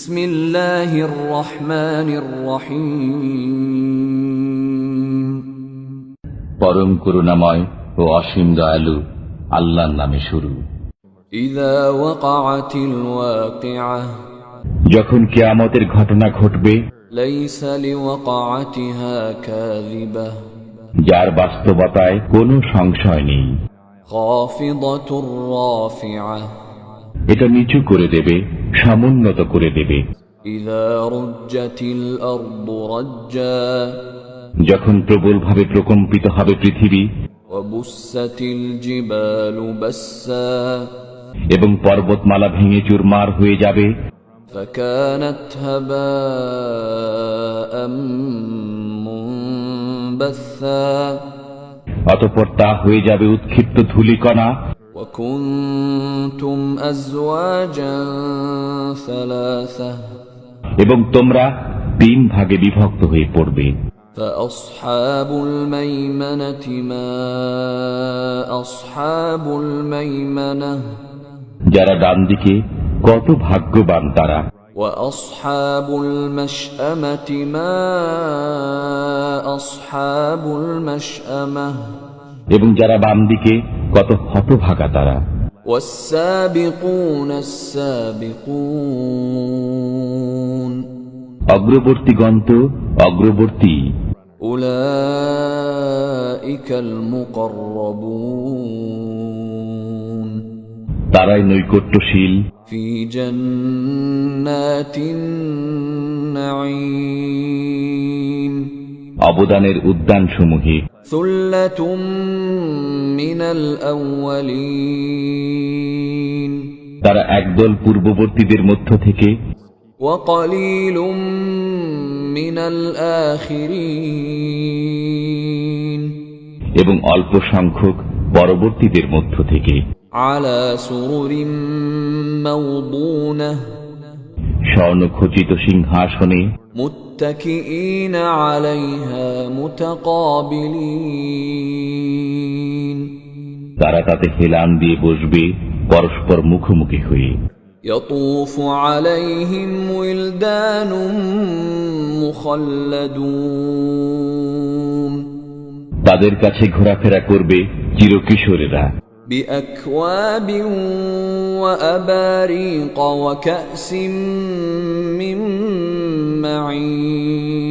বিসমিল্লাহির রহমানির রহিম। পরম করুণাময় ও অসীম দয়ালু আল্লাহর নামে শুরু। ইযা ওয়াকাআতিল ওয়াকিআহ, যখন কিয়ামতের ঘটনা ঘটবে, লাইসা লিওয়াকাআতিহা কাযিবাহ, যার বাস্তবতায় কোনো সংশয় নেই। খাফিদাতুর রাফিআহ, এটা নিচু করে দেবে, সমুন্নত করে দেবে। ইযা রুজ্জাতিল আরদু রাজ্জা, যখন প্রবলভাবে প্রকম্পিত হবে পৃথিবী, ওয়া বুসসাতিল জিবালু বাসসা, এবং পর্বতমালা ভেঙে চুরমার হয়ে যাবে, ফাকানাত হাবাআম মুনবাসসা, অতঃপর তা হয়ে যাবে উৎক্ষিপ্ত ধূলিকণা। ওয়া কুনতুম আজওয়াজান সালাসা, এবং তোমরা 3 ভাগে বিভক্ত হয়ে পড়বে। ফাআসহাবুল মাইমানাতি মা আসহাবুল মাইমানাহ, যারা ডান দিকে কত ভাগ্যবান তারা। ওয়া আসহাবুল মাশআমাতি মা আসহাবুল মাশআমাহ, এবং যারা বাম দিকে কত হতভাগা তারা। ওয়াস-সাবিকুনাস সাবিকুন, অগ্রবর্তীগণ তো অগ্রবর্তী। উলাইকাল মুকাররাবুন, তারাই নৈকট্যশীল। ফি জান্নাতিন নাঈম, অবদানের উদ্যানসমূহে। সুল্লাতুম মিনাল আউয়ালিন, তারা একদল পূর্ববর্তীদের মধ্য থেকে, ওয়া কালিলুম মিনাল আখিরিন, এবং অল্প সংখ্যক পরবর্তীদের মধ্য থেকে। আলা সুরুরিম মাওদুনাহ, স্বর্ণখচিত সিংহাসনে, মুত্তাকিঈনা আলাইহা মুতাকাবিলিন, তারা তাতে হেলান দিয়ে বসবে পরস্পর মুখোমুখি হয়ে। ইয়াতুফু আলাইহিম উইলদানুম মুখাল্লাদুন, তাদের কাছে ঘোরাফেরা করবে চিরকিশোরেরা। বিআকওয়াবিন ওয়া আবারিক ওয়া কাসিম মিন মাঈন,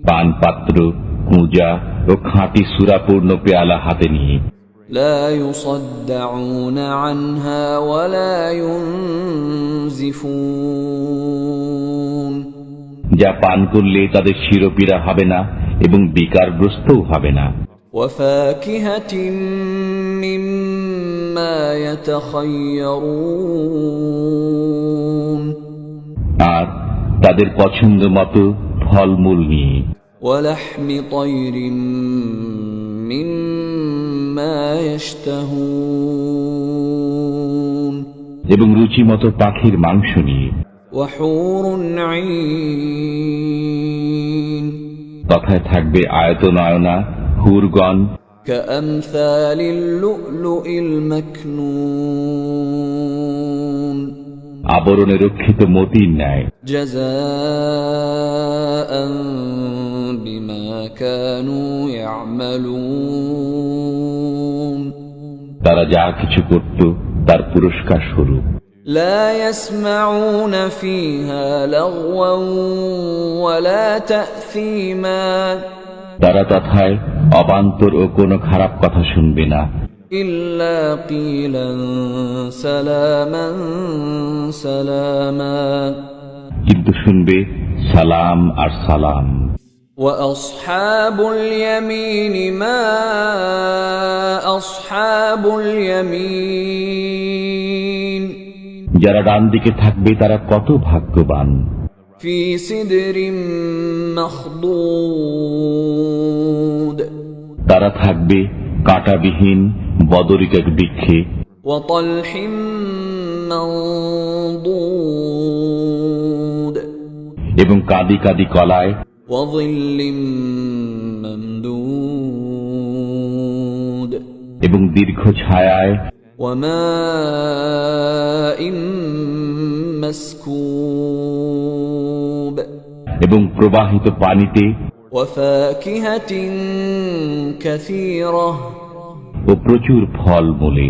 পানপাত্র, কুঁজা ও খাঁটি সুরাপূর্ণ পেয়ালা হাতে নিয়ে। লা ইউসাদ্দাউনা আনহা ওয়া লা ইউনজিফুন, যা পান করলে তাদের শিরোপীড়া হবে না এবং বিকারগ্রস্তও হবে না। ওয়া ফাকিহাতিন মিম্মা ইয়াতাখায়্যারুন, আর তাদের পছন্দ মতো ফলমূল নিয়ে। ওয়া লাহমি তায়রিন মিম্মা ইয়াশতাহুন, এবং রুচিমতো পাখির মাংস নিয়ে। ওয়া হুরুন ঈন, তথায় থাকবে আয়তনয়না হুরগণ, কাআমসালিল লু'লুইল মাকনুন, আবরণে রক্ষিত মতির ন্যায়। জাযাআন বিমা কানু ইয়া'মালুন, তারা যা কিছু করত তার পুরস্কার স্বরূপ। লা ইয়াসমাউনা ফিহা লাগওয়ান ওয়ালা তা'সীমা, তারা তথায় অবান্তর ও কোনো খারাপ কথা শুনবে না। ইল্লা কিলান সালামান সালামা, কিন্তু শুনবে সালাম আর সালাম। ওয়া আসহাবুল ইয়ামিন মা আসহাবুল ইয়ামিন, যারা ডান দিকে থাকবে তারা কত ভাগ্যবান। ফি সিদরিম মাখদুদ, তারা থাকবে কাঁটাবিহীন বদরিকা বৃক্ষে, ওয়া তালহিম মানদুদ, এবং কাঁদি কাঁদি কলায়, ওয়া যিল্লিম মামদুদ, এবং দীর্ঘ ছায়ায়, ওয়া মাইন مسكوب এবং প্রবাহিত পানিতে وفاكهة كثيرة ও প্রচুর ফলমূলে,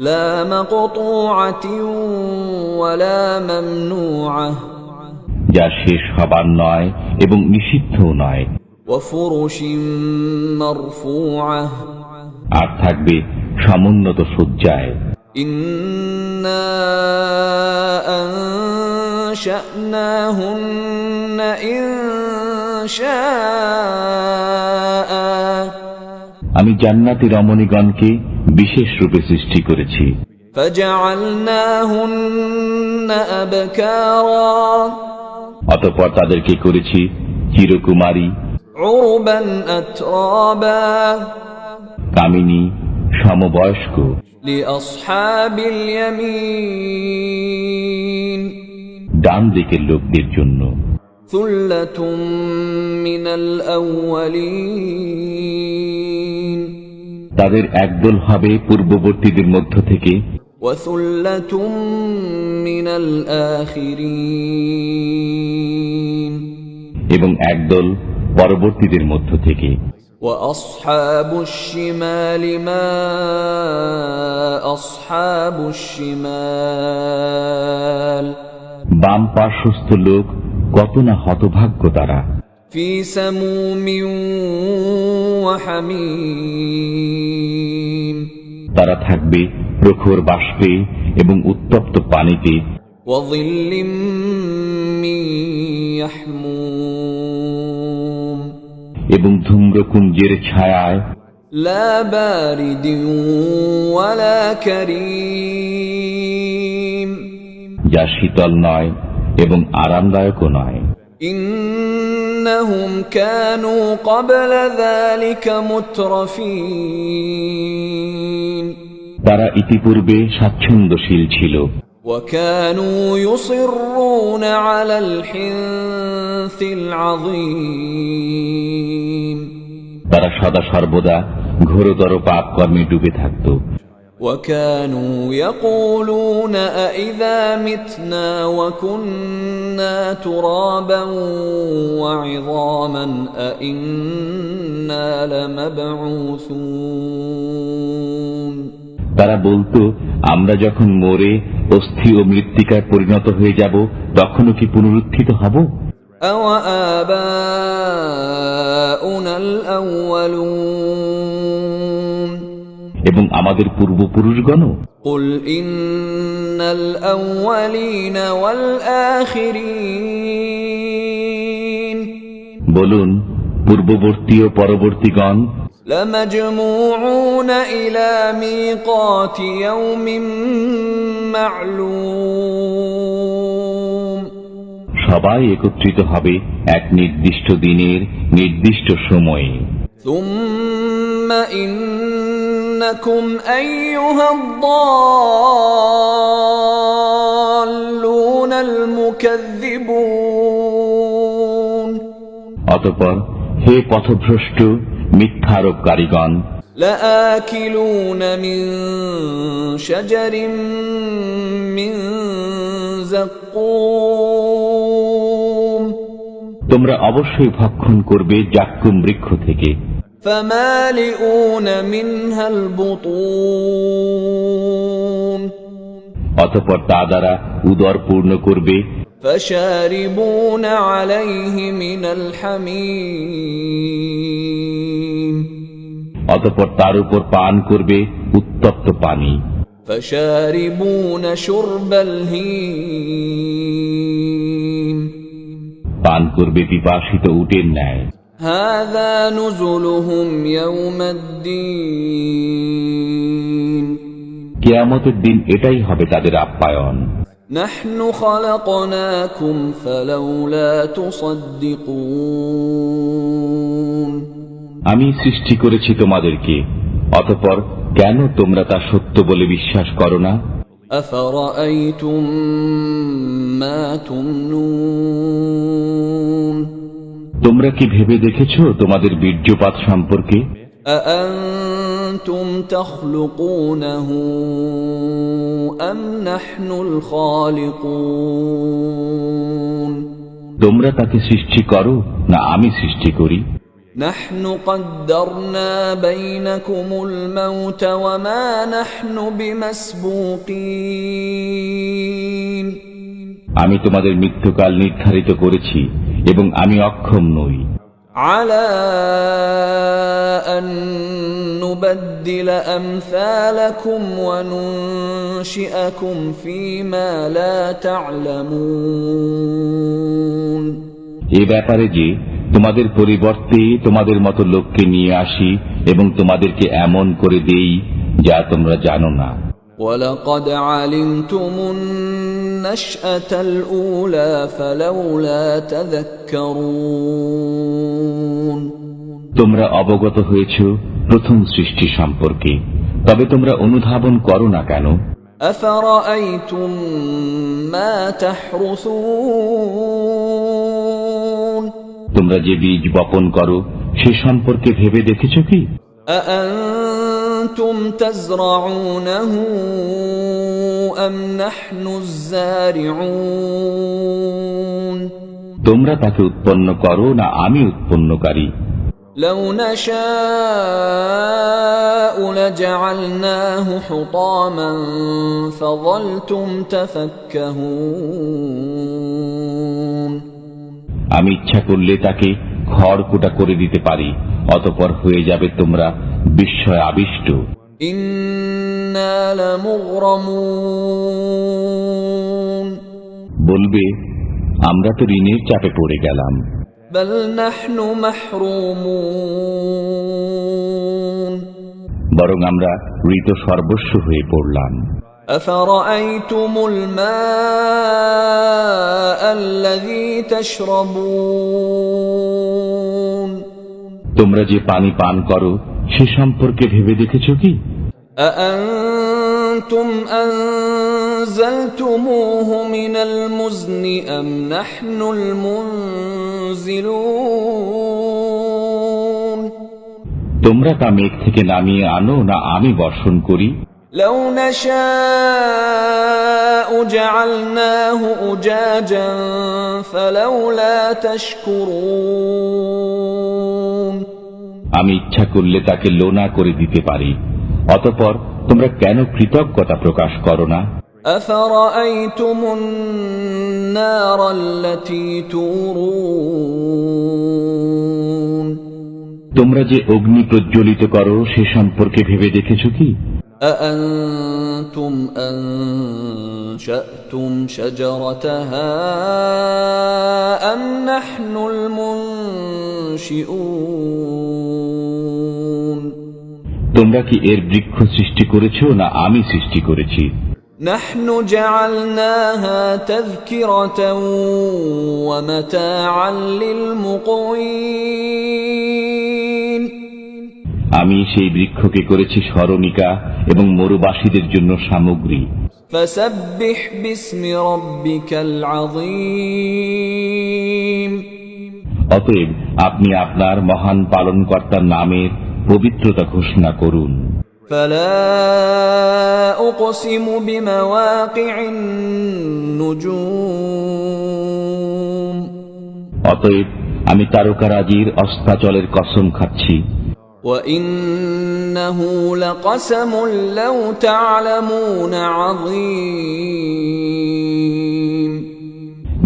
لا مقطوعة ولا ممنوعة যা শেষ হবার নয় এবং নিষিদ্ধও নয়, وفرش مرفوعة আর থাকবে সমুন্নত সজ্জায়। إنا أنشأناهن إنشاء আমি জান্নাতি রমণীগণকে বিশেষ রূপে সৃষ্টি করেছি, فجعلناهن أبكارا অতঃপর তাদেরকে করেছি চিরকুমারী, عربا أترابا কামিনী, সমবয়স্ক, لأصحاب اليمين ডান দিকের লোকদের জন্য। ثلة من الأولين তাদের একদল হবে পূর্ববর্তীদের মধ্য থেকে, وثلة من الآخرين এবং একদল পরবর্তীদের মধ্য থেকে। وأصحاب الشمال ما أصحاب الشمال বাম পার্শ্বস্থ লোক কত না হতভাগ্য তারা, في سموم وحميم তারা থাকবে প্রখর বাষ্পে এবং উত্তপ্ত পানিতে, وظل من يحموم এবং ধূম্রকুঞ্জের ছায়ায়, لا بارد ولا كريم যা শীতল নয় এবং আরামদায়কও নয়। إنهم كانوا قبل ذلك مترفين তারা ইতিপূর্বে স্বাচ্ছন্দ্যশীল ছিল, وكانوا يصرون على الحنث العظيم তারা সদা সর্বদা ঘোরতর পাপ কর্মে ডুবে থাকত। وكانوا يقولون أإذا متنا وكنا ترابا وعظاما أإنا لمبعوثون তারা বলতো, আমরা যখন মরে অস্থি ও মৃত্তিকায় পরিণত হয়ে যাব তখনও কি পুনরুত্থিত হব? أوآباؤنا الأولون এবং আমাদের পূর্বপুরুষগণও? قل إن الأولين والآخرين বলুন, পূর্ববর্তী ও পরবর্তীগণ لمجموعون إلى ميقات يوم معلوم সবাই একত্রিত হবে এক নির্দিষ্ট দিনের নির্দিষ্ট সময়ে। ثم إنكم أيها الضالون المكذبون অতঃপর হে পথভ্রষ্ট মিথ্যারোপকারীগণ, لآكلون من شجر من زقوم তোমরা অবশ্যই ভক্ষণ করবে জাক্কুম বৃক্ষ থেকে, فمالئون منها البطون অতঃপর তা দ্বারা উদর পূর্ণ করবে, فشاربون عليه من الحميم অতঃপর তার উপর পান করবে উত্তপ্ত পানি, فشاربون شرب الهيم পান করবে পিপাসিত উটের ন্যায়। هذا نزلهم يوم الدين কিয়ামতের দিন এটাই হবে তাদের আপ্যায়ন। نحن خلقناكم فلولا تصدقون আমি সৃষ্টি করেছি তোমাদেরকে, অতঃপর কেন তোমরা তা সত্য বলে বিশ্বাস করো না? أفرأيتم ما تمنون তোমরা কি ভেবে দেখেছো তোমাদের বীর্যপাত সম্পর্কে? أأنتم أأنتم تخلقونه أم نحن الخالقون তোমরা তাকে সৃষ্টি করো না আমি সৃষ্টি করি? نحن قدرنا بينكم الموت وما نحن بمسبوقين আমি তোমাদের মৃত্যুকাল নির্ধারিত করেছি এবং আমি অক্ষম নই على أن نبدل أمثالكم وننشئكم فيما لا تعلمون এ ব্যাপারে যে তোমাদের পরিবর্তে তোমাদের মতো লোককে নিয়ে আসি এবং তোমাদেরকে এমন করে দেই যা তোমরা জানো না। وَلَقَدْ عَلِمْتُمُ النَّشْأَةَ الْأُولَى فَلَوْلَا تَذَكَّرُونَ তোমরা অবগত হয়েছ প্রথম সৃষ্টি সম্পর্কে, তবে তোমরা অনুধাবন করো না কেন? أَفَرَأَيْتُمْ مَا تَحْرُثُونَ তোমরা যে বীজ বপন করো সে সম্পর্কে ভেবে দেখেছ কি? أأنتم تزرعونه أم نحن الزارعون তোমরা তাকে উৎপন্ন করো না আমি উৎপন্নকারী? لو نشاء لجعلناه حطاما فظلتم تفكهون আমি ইচ্ছা করলে তাকে খড়কুটা করে দিতে পারি, অতঃপর হয়ে যাবে তোমরা বিস্ময় আবিষ্ট। إنا لمغرمون বলবে আমরা তো ঋণের চাপে পড়ে গেলাম। بل نحن محرومون বরং আমরা ঋত সর্বস্ব হয়ে পড়লাম। أفرأيتم الماء الذي تشربون তোমরা যে পানি পান করো সে সম্পর্কে ভেবে দেখেছ কি? أأنتم أنزلتموه من المزن أم نحن المنزلون তোমরা তা মেঘ থেকে নামিয়ে আনো না আমি বর্ষণ করি? لو نشاء جعلناه أجاجا فلولا تشكرون আমি ইচ্ছা করলে তাকে লোনা করে দিতে পারি, অতঃপর তোমরা কেন কৃতজ্ঞতা প্রকাশ করো না? أفرأيتم النار التي تورون তোমরা যে অগ্নি প্রজ্বলিত করো সে সম্পর্কে ভেবে দেখেছ কি? أأنتم أنشأتم شجرتها أم نحن المنشئون তোমরা কি এর বৃক্ষ সৃষ্টি করেছ না আমি সৃষ্টি করেছি? نحن جعلناها تذكرة ومتاعا للمقوين আমি সেই বৃক্ষকে করেছি স্মরণিকা এবং মরুবাসীদের জন্য সামগ্রী। فسبح باسم ربك العظيم অতএব আপনি আপনার মহান পালনকর্তার নামের পবিত্রতা ঘোষণা করুন। فلا أقسم بمواقع النجوم অতএব আমি তারকারাজির অস্তাচলের কসম খাচ্ছি। وإنه لقسم لو تعلمون عظيم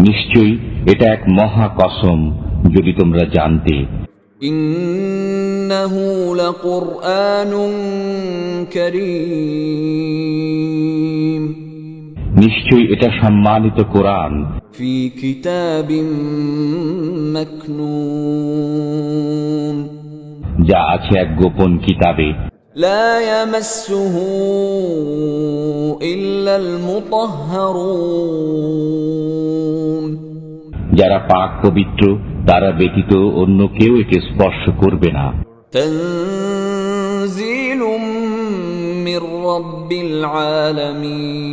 নিশ্চয়ই এটা এক মহা কসম যদি তোমরা জানতে। إنه لقرآن كريم নিশ্চয়ই এটা সম্মানিত কোরআন, في كتاب مكنون যা আছে এক গোপন কিতাবে। لا يمسه إلا المطهرون যারা পাক পবিত্র তারা ব্যতীত অন্য কেউ একে স্পর্শ করবে না। تنزيل من رب العالمين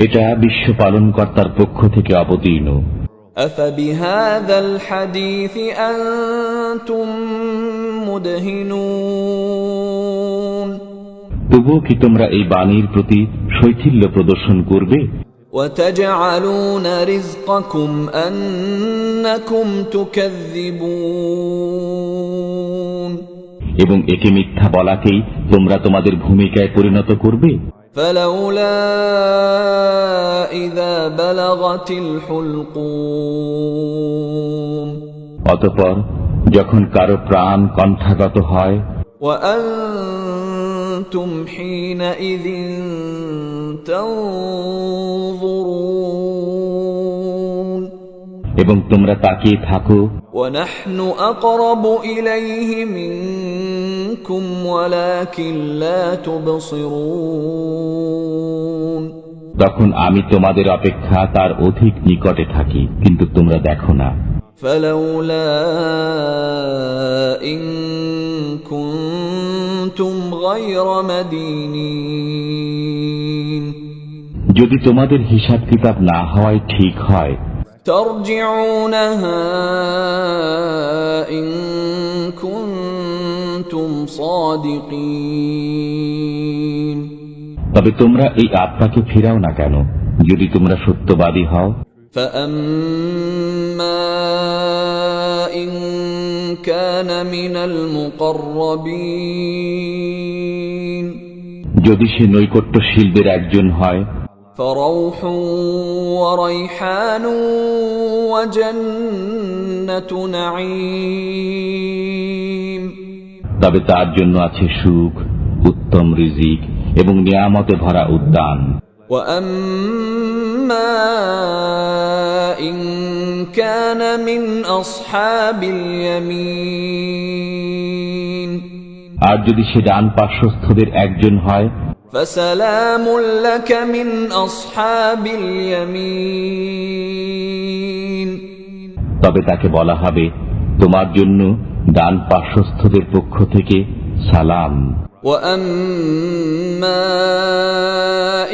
এটা বিশ্ব পালনকর্তার পক্ষ থেকে অবতীর্ণ। أفبهذا الحديث أنتم مدهنون তবুও কি তোমরা এই বাণীর প্রতি শৈথিল্য প্রদর্শন করবে? وتجعلون رزقكم أنكم تكذبون এবং একে মিথ্যা বলাকেই তোমরা তোমাদের ভূমিকায় পরিণত করবে? فلولا إذا بلغت الحلقوم অতঃপর যখন কারো প্রাণ কণ্ঠাগত হয় وأنتم حينئذ تنظرون এবং তোমরা তাকিয়ে থাকো ونحن أقرب إليه منكم ولكن لا تبصرون তখন আমি তোমাদের অপেক্ষা তার অধিক নিকটে থাকি, কিন্তু তোমরা দেখো না। فلولا إن كنتم غير مدينين যদি তোমাদের হিসাব কিতাব না হওয়ায় ঠিক হয় ترجعونها إن كنتم صادقين তবে তোমরা এই আত্মাকে ফিরাও না কেন যদি তোমরা সত্যবাদী হও। فأما إن كان من المقربين যদি সে নৈকট্যশীলদের একজন হয় فروح وريحان وجنة نعيم তবে তার জন্য আছে সুখ, উত্তম রিজিক এবং নিয়ামতে ভরা উদ্যান। وأما إن كان من أصحاب اليمين আর যদি সে ডান পার্শ্বস্থদের একজন হয় فسلام لك من أصحاب اليمين তবে তাকে বলা হবে তোমার জন্য ডান পার্শ্বস্থদের পক্ষ থেকে সালাম। وأما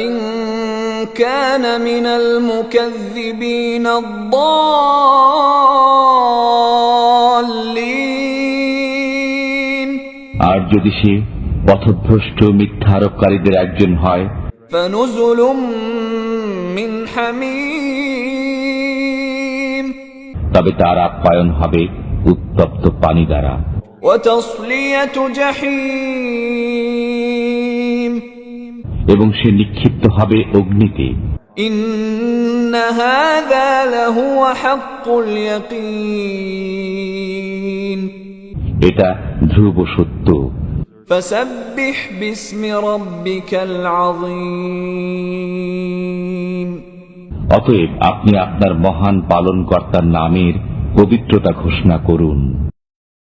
إن كان من المكذبين الضالين আর যদি সে পথভ্রষ্ট মিথ্যারোপকারীদের একজন হয় فنزل من حميم তবে তার আপ্যায়ন হবে উত্তপ্ত পানি দ্বারা। وتصلية جحيم এবং সে নিক্ষিপ্ত হবে অগ্নিতে। إن هذا لهو حق اليقين এটা ধ্রুব সত্য। فسبح باسم ربك العظيم অতএব আপনি আপনার মহান পালনকর্তার নামের পবিত্রতা ঘোষণা করুন।